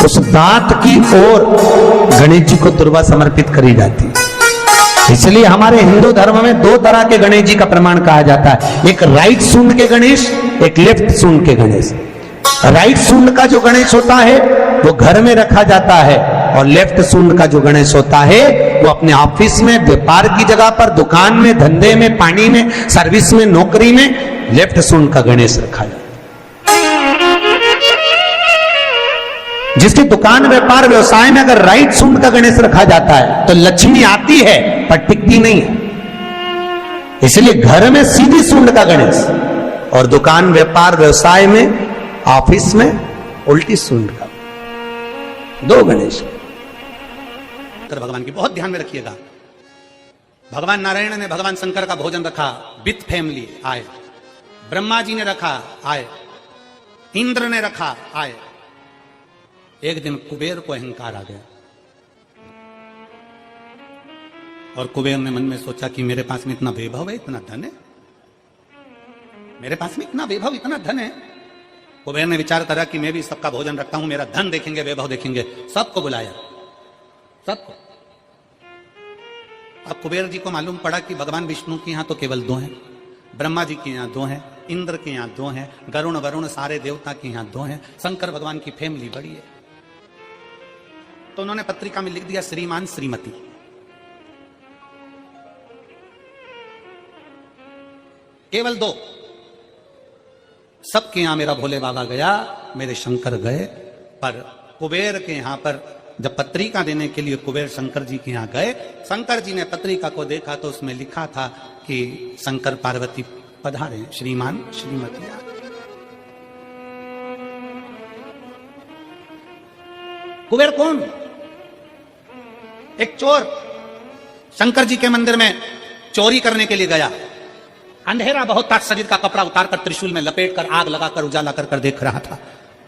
उस दांत की ओर गणेश जी को दुर्वा समर्पित करी जाती है। इसलिए हमारे हिंदू धर्म में दो तरह के गणेश जी का प्रमाण कहा जाता है, एक राइट सूंड के गणेश, एक लेफ्ट सूंड के गणेश। राइट सूंड का जो गणेश होता है वो घर में रखा जाता है, और लेफ्ट सूंड का जो गणेश होता है वो अपने ऑफिस में, व्यापार की जगह पर, दुकान में, धंधे में, पानी में, सर्विस में, नौकरी में लेफ्ट सूंड का गणेश रखा जाता है। जिसकी दुकान, व्यापार, व्यवसाय में अगर राइट सूंड का गणेश रखा जाता है तो लक्ष्मी आती है पर टिकती नहीं है। इसलिए घर में सीधी सूंड का गणेश, और दुकान, व्यापार, व्यवसाय में, ऑफिस में उल्टी सूंड का, दो गणेश। भगवान की बहुत ध्यान में रखिएगा। भगवान नारायण ने भगवान शंकर का भोजन रखा, विथ फैमिली आए। ब्रह्मा जी ने रखा, आए। इंद्र ने रखा, आए। एक दिन कुबेर को अहंकार आ गया, और कुबेर ने मन में सोचा कि मेरे पास में इतना वैभव है, इतना धन है, मेरे पास में इतना वैभव, इतना धन है। कुबेर ने विचार करा कि मैं भी सबका भोजन रखता हूं, मेरा धन देखेंगे, वैभव देखेंगे। सबको बुलाया, सबको। अब कुबेर जी को मालूम पड़ा कि भगवान विष्णु के यहां तो केवल दो हैं, ब्रह्मा जी के यहां दो हैं, इंद्र के यहां दो हैं, गरुण वरुण सारे देवता के यहां दो हैं, शंकर भगवान की फैमिली बड़ी है। तो उन्होंने पत्रिका में लिख दिया, श्रीमान श्रीमती। केवल दो। सबके यहां मेरा भोले बाबा गया, मेरे शंकर गए, पर कुबेर के यहां पर जब पत्रिका देने के लिए कुबेर शंकर जी के यहां गए, शंकर जी ने पत्रिका को देखा तो उसमें लिखा था कि शंकर पार्वती पधारे, श्रीमान श्रीमती। कुबेर कौन? एक चोर शंकर जी के मंदिर में चोरी करने के लिए गया। अंधेरा बहुत था, शरीर का कपड़ा उतारकर त्रिशूल में लपेटकर आग लगाकर उजाला कर देख रहा था।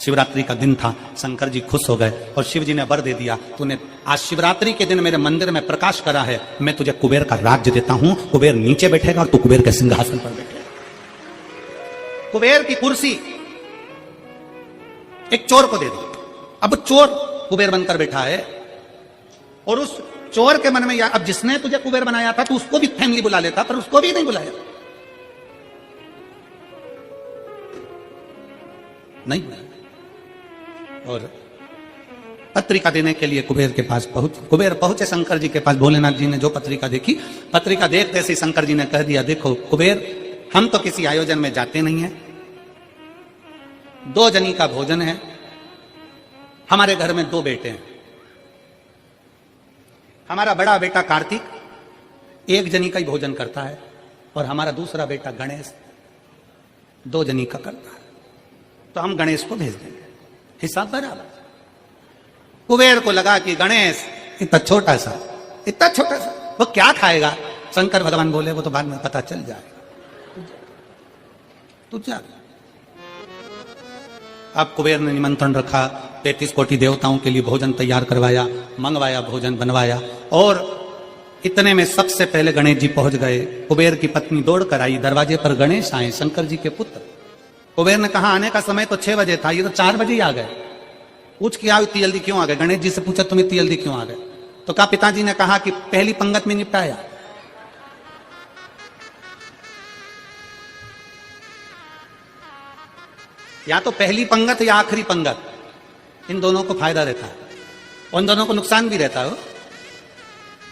शिवरात्रि का दिन था। शंकर जी खुश हो गए और शिव जी ने वर दे दिया, तूने आज शिवरात्रि के दिन मेरे मंदिर में प्रकाश करा है, मैं तुझे कुबेर का राज्य देता हूं। कुबेर नीचे बैठेगा और तू कुबेर के सिंहासन पर बैठेगा। कुबेर की कुर्सी एक चोर को दे दी। अब चोर कुबेर बनकर बैठा है, और उस चोर के मन में यार, अब जिसने तुझे कुबेर बनाया था तो उसको भी फैमिली बुला लेता, पर उसको भी नहीं बुलाया। नहीं। और पत्रिका देने के लिए कुबेर के पास कुबेर पहुंचे शंकर जी के पास। भोलेनाथ जी ने जो पत्रिका देखी, पत्रिका देखते से शंकर जी ने कह दिया, देखो कुबेर, हम तो किसी आयोजन में जाते नहीं है, दो जनी का भोजन है, हमारे घर में दो बेटे हैं, हमारा बड़ा बेटा कार्तिक एक जनी का ही भोजन करता है, और हमारा दूसरा बेटा गणेश दो जनी का करता है, तो हम गणेश को भेज देंगे, हिसाब बराबर। कुबेर को लगा कि गणेश इतना छोटा सा वो क्या खाएगा। शंकर भगवान बोले, वो तो बाद में पता चल जाएगा, तू जा। अब कुबेर ने निमंत्रण रखा, 33 कोटि देवताओं के लिए भोजन तैयार करवाया, मंगवाया, भोजन बनवाया, और इतने में सबसे पहले गणेश जी पहुंच गए। कुबेर की पत्नी दौड़ कर आई, दरवाजे पर गणेश आए, शंकर जी के पुत्र। कुबेर ने कहा, आने का समय तो 6 बजे था, ये तो 4 बजे ही आ गए। पूछ के आओ, इतनी जल्दी क्यों आ गए? गणेश जी से पूछा, तुम इतनी जल्दी क्यों आ गए? तो कहा, पिताजी ने कहा कि पहली पंगत में निपटाया। या तो पहली पंगत या आखिरी पंगत, इन दोनों को फायदा रहता है, उन दोनों को नुकसान भी रहता है।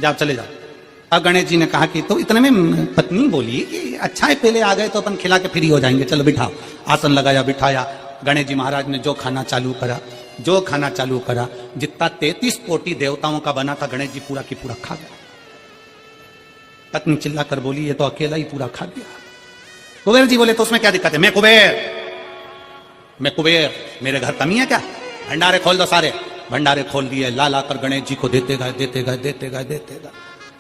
जाओ, चले जाओ। अब गणेश जी ने कहा कि तो इतने में पत्नी बोली कि अच्छा है, पहले आ गए तो अपन खिला के फ्री हो जाएंगे, चलो बिठाओ। आसन लगाया, बिठाया। गणेश जी महाराज ने जो खाना चालू करा, जितना 33 कोटि देवताओं का बना था, गणेश जी पूरा की पूरा खा गया। पत्नी चिल्ला कर बोली, ये तो अकेला ही पूरा खा गया। कुबेर जी बोले, तो उसमें क्या दिक्कत है? मैं कुबेर, मेरे घर कमी है क्या? भंडारे खोल दो सारे। भंडारे खोल दिए, ला ला कर गणेश जी को देते गए।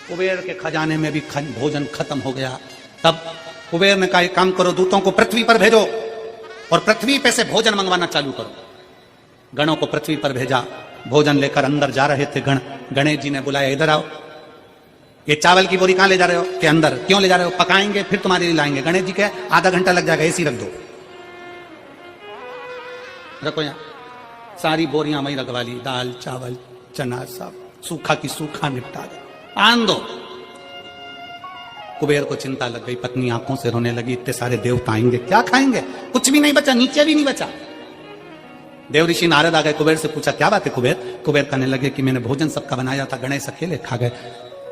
कुबेर के खजाने में भी भोजन खत्म हो गया। तब कुबेर ने कहा, एक काम करो, दूतों को पृथ्वी पर भेजो और पृथ्वी पे से भोजन मंगवाना चालू करो। गणों को पृथ्वी पर भेजा, भोजन लेकर अंदर जा रहे थे गण। गणेश जी ने बुलाया, इधर आओ। ये चावल की बोरी कहां ले जा रहे हो? के अंदर। क्यों ले जा रहे हो? पकाएंगे फिर तुम्हारे लिए लाएंगे। गणेश जी कहे, आधा घंटा लग जाएगा, एसी रख दो। रखो यहां। सारी बोरियां वहीं रखवा ली, दाल चावल चना सब सूखा की सूखा निपटा दो, आन दो। कुबेर को चिंता लग गई, पत्नी आंखों से रोने लगी, इतने सारे देवता आएंगे क्या खाएंगे, कुछ भी नहीं बचा, नीचे भी नहीं बचा। देव ऋषि नारद आ गए, कुबेर से पूछा क्या बात है कुबेर। कुबेर कहने लगे कि मैंने भोजन सबका बनाया था, गणेश अकेले खा गए,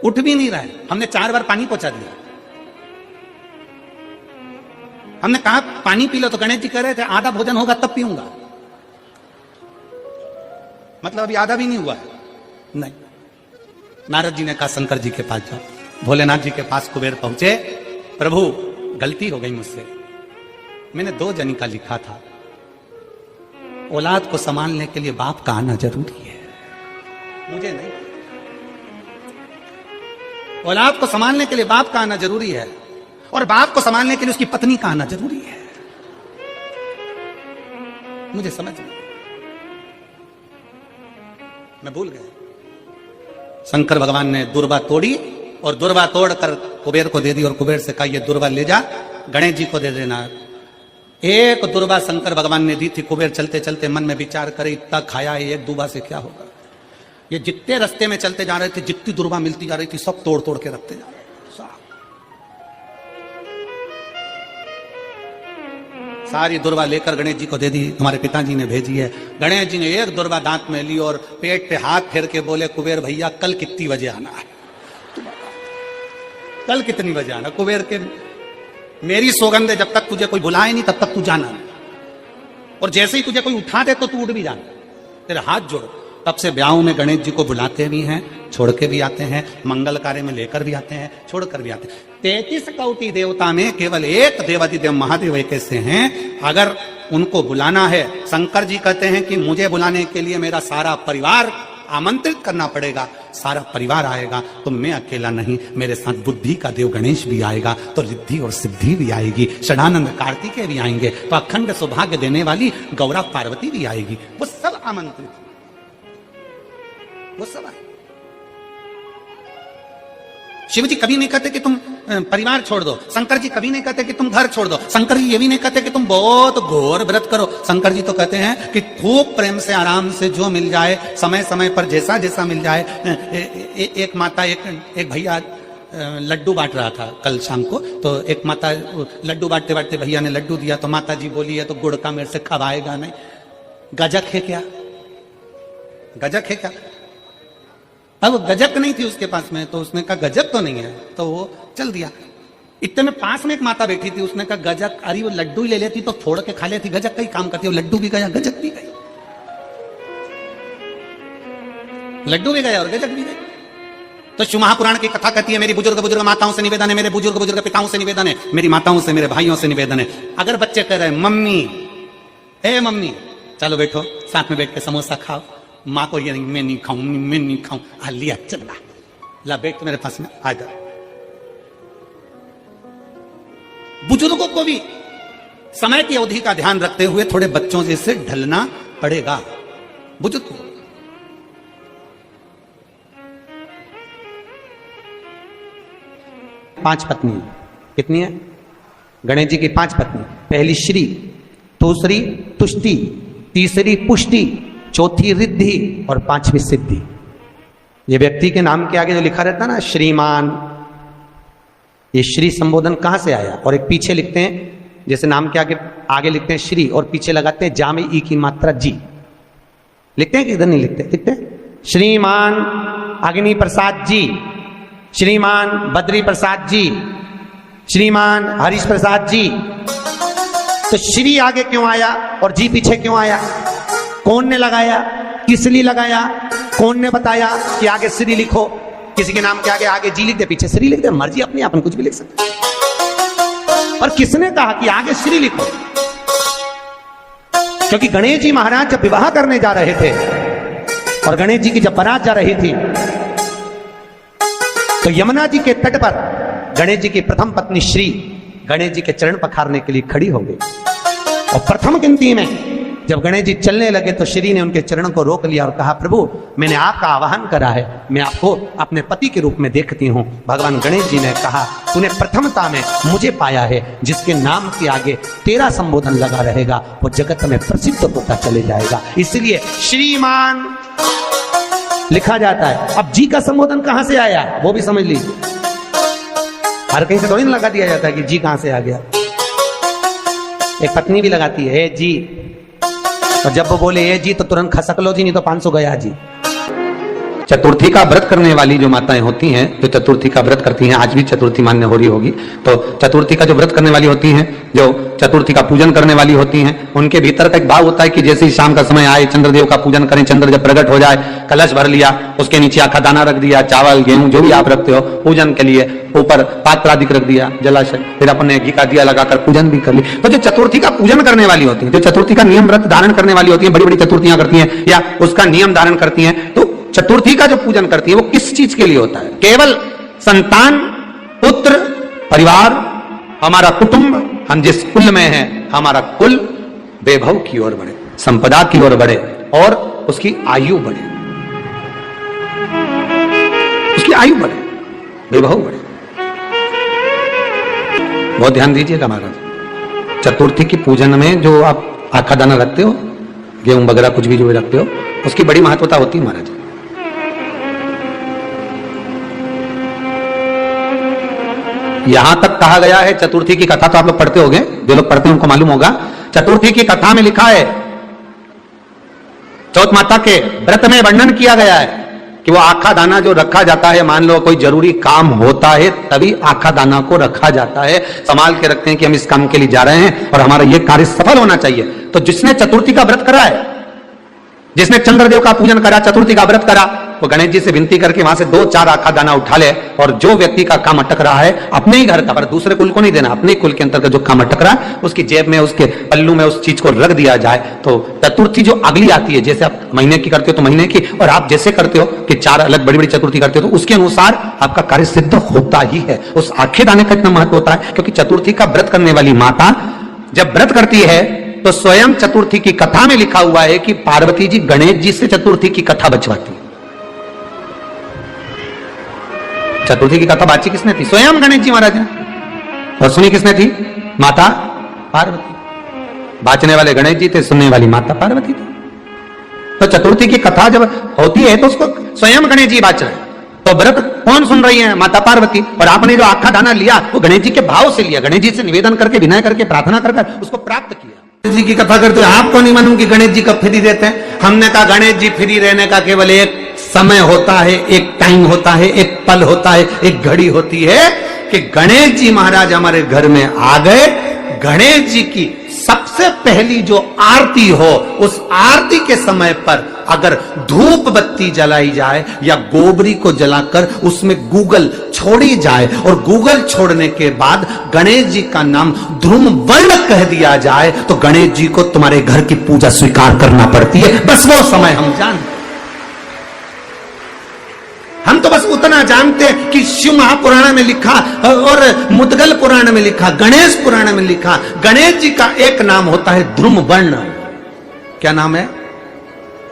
उठ भी नहीं रहे, हमने 4 बार पानी पहुंचा दिया, हमने कहा पानी पी लो तो गणेश जी कह रहे थे आधा भोजन होगा तब पीऊंगा, मतलब अभी आधा भी नहीं हुआ है। नहीं, नारद जी ने कहा शंकर जी के पास जाओ। भोलेनाथ जी के पास कुबेर पहुंचे, प्रभु गलती हो गई मुझसे, मैंने 2 जनी का लिखा था, औलाद को संभालने के लिए बाप का आना जरूरी है, मुझे नहीं, औलाद को संभालने के लिए बाप का आना जरूरी है, और बाप को संभालने के लिए उसकी पत्नी का आना जरूरी है, मुझे समझ नहीं, मैं भूल गया। शंकर भगवान ने दुर्वा तोड़ी और दुर्वा तोड़कर कुबेर को दे दी और कुबेर से कहा ये दुर्वा ले जा गणेश जी को दे देना। एक दुर्वा शंकर भगवान ने दी थी, कुबेर चलते चलते मन में विचार करे इतना खाया है, एक दुर्वा से क्या होगा। ये जितने रास्ते में चलते जा रहे थे, जितनी दुर्वा मिलती जा रही थी, सब तोड़ तोड़ के रखते जा रहे थे। सारी दुर्वा लेकर गणेश जी को दे दी, हमारे पिताजी ने भेजी है। गणेश जी ने एक दुर्वा दांत में ली और पेट पे हाथ फेर के बोले कुबेर भैया कल कितनी बजे आना है, कल कितनी बजे आना। कुबेर के मेरी सौगंध है, जब तक तुझे कोई बुलाए नहीं तब तक तू जाना नहीं, और जैसे ही तुझे कोई उठा दे तो तू उठ भी जाना, तेरे हाथ जोड़ो। तब से ब्याहों में गणेश जी को बुलाते भी हैं, छोड़ के भी आते हैं, मंगल कार्य में लेकर भी आते हैं, छोड़ कर भी आते हैं। 33 कोटि देवता में केवल एक देवादिदेव महादेव एक ऐसे हैं, अगर उनको बुलाना है, शंकर जी कहते हैं कि मुझे बुलाने के लिए मेरा सारा परिवार आमंत्रित करना पड़ेगा, सारा परिवार आएगा तो मैं अकेला नहीं, मेरे साथ बुद्धि का देव गणेश भी आएगा तो रिद्धि और सिद्धि भी आएगी, षडानंद कार्तिकेय भी आएंगे, तो अखंड सौभाग्य देने वाली गौरा पार्वती भी आएगी, वो सब आमंत्रित, वो सब आए। शिव जी कभी नहीं कहते कि तुम परिवार छोड़ दो, शंकर जी कभी नहीं कहते कि तुम घर छोड़ दो, शंकर जी ये भी नहीं कहते कि तुम बहुत घोर व्रत करो। शंकर जी तो कहते हैं कि खूब प्रेम से आराम से जो मिल जाए, समय समय पर जैसा जैसा मिल जाए। एक माता एक भैया लड्डू बांट रहा था कल शाम को, तो एक माता लड्डू बांटते बांटते भैया ने लड्डू दिया, तो माता जी बोली है तो गुड़ का मेरे से खवाएगा नहीं, गजक है क्या, गजक है क्या। अब गजक नहीं थी उसके पास में, तो उसने कहा गजक तो नहीं है, तो वो चल दिया। इतने में पास में एक माता बैठी थी, उसने कहा गजक, अरे वो लड्डू ही ले लेती तो फोड़ के खा लेती, गजक का ही काम करती है, लड्डू भी गया गजक भी गई, लड्डू भी गया और गजक भी गई। तो शिव महापुराण की कथा कहती है, मेरी बुजुर्ग बुजुर्ग माताओं से निवेदन है, मेरे बुजुर्ग बुजुर्ग पिताओं से निवेदन है, मेरी माताओं से मेरे भाइयों से निवेदन है, अगर बच्चे कह रहे हैं मम्मी, हे मम्मी चलो बैठो साथ में बैठ के समोसा खाओ, माँ को ये नहीं मैं नहीं खाऊं, मैं नहीं खाऊं, लिया चल ला बैठ मेरे पास में आ जा। बुजुर्गों को भी समय की अवधि का ध्यान रखते हुए थोड़े बच्चों जैसे ढलना पड़ेगा बुजुर्ग को। पांच पत्नी, कितनी है गणेश जी की? 5 पत्नी। पहली श्री, दूसरी तुष्टि, तीसरी पुष्टि, चौथी रिद्धि और 5वीं सिद्धि। ये व्यक्ति के नाम के आगे जो लिखा रहता है ना श्रीमान, ये श्री संबोधन कहां से आया? और एक पीछे लिखते हैं, जैसे नाम के आगे लिखते हैं श्री और पीछे लगाते हैं जा में ई की मात्रा जी, लिखते हैं कि इधर नहीं लिखते? लिखते हैं श्रीमान अग्नि प्रसाद जी, श्रीमान बद्री प्रसाद जी, श्रीमान हरीश प्रसाद जी। तो श्री आगे क्यों आया और जी पीछे क्यों आया? कौन ने लगाया, किस लिए लगाया, कौन ने बताया कि आगे श्री लिखो? किसी के नाम के आगे जी लिख दे, पीछे श्री लिख दे, मर्जी अपनी, अपन कुछ भी लिख सकते। और किसने कहा कि आगे श्री लिखो? क्योंकि गणेश जी महाराज जब विवाह करने जा रहे थे और गणेश जी की जब बारात जा रही थी, तो यमुना जी के तट पर गणेश जी की प्रथम पत्नी श्री गणेश जी के चरण पखारने के लिए खड़ी हो गई और प्रथम गिनती में जब गणेश जी चलने लगे तो श्री ने उनके चरणों को रोक लिया और कहा, प्रभु मैंने आपका आवाहन करा है, मैं आपको अपने पति के रूप में देखती हूँ। भगवान गणेश जी ने कहा, तूने प्रथमता में मुझे पाया है, जिसके नाम के आगे तेरा संबोधन लगा रहेगा वो जगत में प्रसिद्ध होता चले जाएगा। इसलिए श्रीमान लिखा जाता है। अब जी का संबोधन कहां से आया वो भी समझ लीजिए। हर कहीं से थोड़ी ना लगा दिया जाता है कि जी कहां से आ गया। एक पत्नी भी लगाती है जी, और जब वो बोले ए जी तो तुरंत खसक लो जी, नहीं तो 500 गया जी। चतुर्थी का व्रत करने वाली जो माताएं होती हैं, जो चतुर्थी का व्रत करती हैं, आज भी चतुर्थी मान्य हो रही होगी, तो चतुर्थी का जो व्रत करने वाली होती हैं, जो चतुर्थी का पूजन करने वाली होती हैं, उनके भीतर का एक भाव होता है कि जैसे ही शाम का समय आए चंद्रदेव का पूजन करें, चंद्र जब प्रकट हो जाए, कलश भर लिया, उसके नीचे आखा दाना रख दिया, चावल गेहूं जो भी आप रखते हो पूजन के लिए, ऊपर पात्र आदि रख दिया, जलाशय, फिर अपने घी का दिया लगाकर पूजन भी कर ली। तो जो चतुर्थी का पूजन करने वाली होती है, जो चतुर्थी का नियम व्रत धारण करने वाली होती है, बड़ी बड़ी चतुर्थियां करती हैं या उसका नियम धारण करती हैं, तो चतुर्थी का जो पूजन करती है वो किस चीज के लिए होता है? केवल संतान, पुत्र, परिवार, हमारा कुटुंब, हम जिस कुल में हैं, हमारा कुल वैभव की ओर बढ़े, संपदा की ओर बढ़े और उसकी आयु बढ़े, उसकी आयु बढ़े, वैभव बढ़े। बहुत ध्यान दीजिएगा महाराज। चतुर्थी की पूजन में जो आप आखा दाना रखते हो, गेहूं वगैरह कुछ भी जो भी रखते हो, उसकी बड़ी महत्वता होती है महाराज। यहां तक कहा गया है, चतुर्थी की कथा तो आप लोग पढ़ते होंगे, जो लोग पढ़ते हैं उनको मालूम होगा। चतुर्थी की कथा में लिखा है, चौथ माता के व्रत में वर्णन किया गया है कि वो आखा दाना जो रखा जाता है, मान लो कोई जरूरी काम होता है तभी आखा दाना को रखा जाता है, संभाल के रखते हैं कि हम इस काम के लिए जा रहे हैं और हमारा ये कार्य सफल होना चाहिए। तो जिसने चतुर्थी का व्रत करा है, जिसने चंद्रदेव का पूजन करा, चतुर्थी का व्रत करा, वो गणेश जी से विनती करके वहां से 2-4 आखा दाना उठा ले, और जो व्यक्ति का काम अटक रहा है अपने ही घर का, पर दूसरे कुल को नहीं देना, अपने कुल के अंतर्गत जो काम अटक रहा है उसकी जेब में, उसके पल्लू में उस चीज को रख दिया जाए। तो चतुर्थी जो अगली आती है, जैसे आप महीने की करते हो तो महीने की, और आप जैसे करते हो कि 4 अलग बड़ी बड़ी चतुर्थी करते हो तो उसके अनुसार आपका कार्य सिद्ध होता ही है। उस आखे दाने का इतना महत्व होता है क्योंकि चतुर्थी का व्रत करने वाली माता जब व्रत करती है तो स्वयं चतुर्थी की कथा में लिखा हुआ है कि पार्वती जी गणेश जी से चतुर्थी की कथा बचवाती। चतुर्थी की कथा बाची किसने थी? स्वयं गणेश जी महाराज ने। और सुनी किसने थी? माता पार्वती। बाचने वाले गणेश जी थे, सुनने वाली माता पार्वती थी। तो चतुर्थी की कथा जब होती है तो उसको स्वयं गणेश जी बाच रहे। तो व्रत कौन सुन रही है? माता पार्वती। और आपने जो आखा दाना लिया वो गणेश जी के भाव से लिया, गणेश जी से निवेदन करके, विनय करके, प्रार्थना कर उसको प्राप्त किया। गणेश जी की कथा करते हो, आपको नहीं मालूम कि गणेश जी कब फ्री रहते हैं? हमने कहा गणेश जी फ्री रहने का केवल एक समय होता है, एक टाइम होता है, एक पल होता है, एक घड़ी होती है कि गणेश जी महाराज हमारे घर में आ गए। गणेश जी की सबसे पहली जो आरती हो, उस आरती के समय पर अगर धूप बत्ती जलाई जाए या गोबरी को जलाकर उसमें गूगल छोड़ी जाए और गूगल छोड़ने के बाद गणेश जी का नाम ध्रुम वर्ण कह दिया जाए तो गणेश जी को तुम्हारे घर की पूजा स्वीकार करना पड़ती है। बस वो समय हम जानते। हम तो बस उतना जानते हैं कि शिव महापुराण में लिखा और मुद्गल पुराण में लिखा, गणेश पुराण में लिखा, गणेश जी का एक नाम होता है ध्रुम वर्ण। क्या नाम है?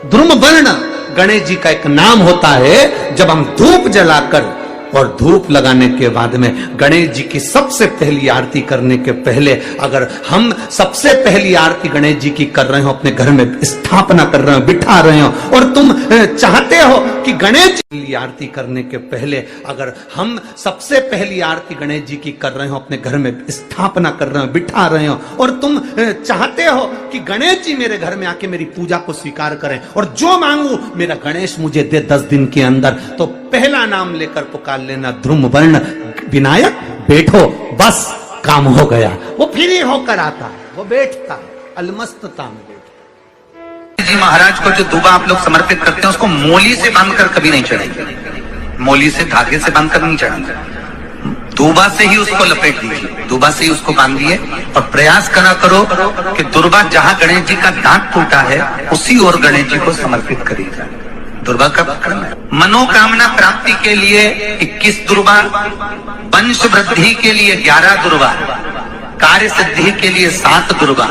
ध्रुम वर्ण गणेश जी का एक नाम होता है। जब हम धूप जलाकर और धूप लगाने के बाद में गणेश जी की सबसे पहली आरती करने के पहले अगर हम सबसे पहली आरती गणेश जी की कर रहे हो, अपने घर में स्थापना कर रहे हो, बिठा रहे हो, और तुम चाहते हो कि गणेश जी की आरती करने के पहले अगर हम सबसे पहली आरती गणेश जी की कर रहे हो, अपने घर में स्थापना कर रहे हो, बिठा रहे हो, और तुम चाहते हो कि गणेश जी मेरे घर में आके मेरी पूजा को स्वीकार करें और जो मांगू मेरा गणेश मुझे दे 10 दिन के अंदर, तो पहला नाम लेकर पुकार लेना ध्रुम वर्ण विनायक, बैठो, बस काम हो गया। वो फ्री होकर आता है, वो बैठता है, अलमस्तता में बैठता। जी महाराज को जो दूबा आप लोग समर्पित करते हैं उसको मोली से बांधकर कभी नहीं चढ़ाएंगे, मोली से धागे से बांधकर नहीं चढ़ाएंगे, दूबा से ही उसको लपेट दीजिए, दूबा से ही उसको बांधिए और प्रयास करा करो कि दुर्बा जहां गणेश जी का दांत टूटा है उसी ओर गणेश जी को समर्पित करिएगा। दुर्बा का मनोकामना प्राप्ति के लिए 21 दुर्बा, वंश वृद्धि के लिए 11 दुर्बा, कार्य सिद्धि के लिए 7 दुर्बा,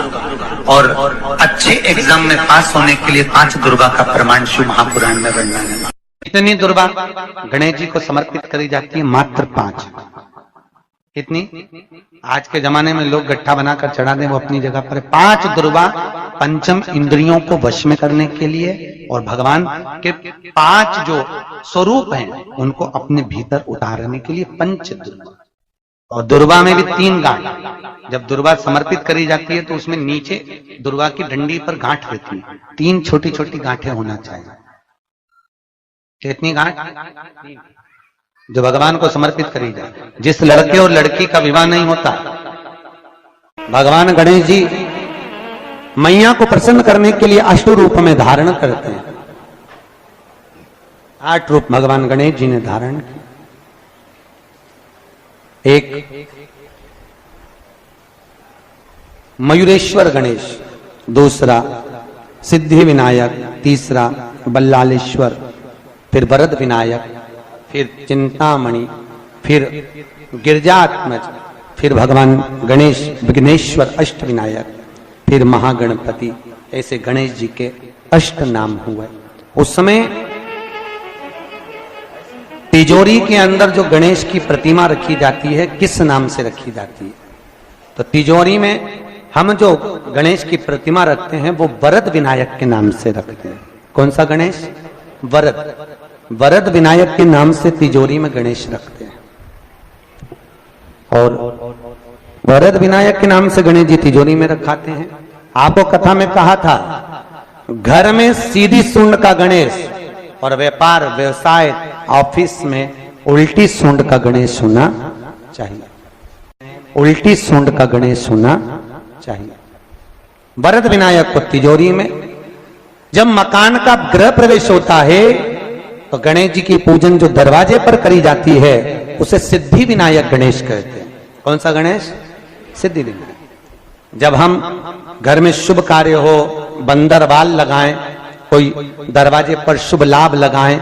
और अच्छे एग्जाम में पास होने के लिए 5 दुर्गा का प्रमाण शिव महापुराण में वर्णन है। इतनी दुर्गा गणेश जी को समर्पित करी जाती है, मात्र 5। कितनी? आज के जमाने में लोग गट्ठा बनाकर चढ़ा दें, वो अपनी जगह पर 5 दुर्गा पंचम इंद्रियों को वश में करने के लिए और भगवान के 5 जो स्वरूप हैं उनको अपने भीतर उतारने के लिए पंच दुर्गा। और दुर्गा में भी 3 गांठ। जब दुर्गा समर्पित करी जाती है तो उसमें नीचे दुर्गा की डंडी पर गांठ रहती है, 3 छोटी छोटी गांठें होना चाहिए। कितनी गांठ? जो भगवान को समर्पित करी जाए। जिस लड़के और लड़की का विवाह नहीं होता, भगवान गणेश जी मैया को प्रसन्न करने के लिए 8 रूप में धारण करते हैं। 8 रूप भगवान गणेश जी ने धारण किए। एक मयूरेश्वर गणेश, दूसरा सिद्धि विनायक, तीसरा बल्लालेश्वर, फिर वरद विनायक, फिर चिंतामणि, फिर गिरजात्मज, फिर भगवान गणेश विघ्नेश्वर अष्ट विनायक, फिर महागणपति। ऐसे गणेश जी के 8 नाम हुए। उस समय तिजोरी के अंदर जो गणेश की प्रतिमा रखी जाती है, किस नाम से रखी जाती है? तो तिजोरी में हम जो गणेश की प्रतिमा रखते हैं वो वरद विनायक के नाम से रखते हैं। कौन सा गणेश? वरद। वरद विनायक के नाम से तिजोरी में गणेश रखते हैं। और वरद विनायक के नाम से गणेश जी तिजोरी में रखाते हैं। आपको कथा में कहा था, घर में सीधी सूंड का गणेश और व्यापार व्यवसाय ऑफिस में उल्टी सूंड का गणेश होना चाहिए। उल्टी सूंड का गणेश होना चाहिए। वरद विनायक को तिजोरी में। जब मकान का गृह प्रवेश होता है तो गणेश जी की पूजन जो दरवाजे पर करी जाती है उसे सिद्धि विनायक गणेश कहते हैं। कौन सा गणेश? सिद्धि विनायक। जब हम घर में शुभ कार्य हो, बंदरवाल लगाएं, कोई दरवाजे पर शुभ लाभ लगाएं,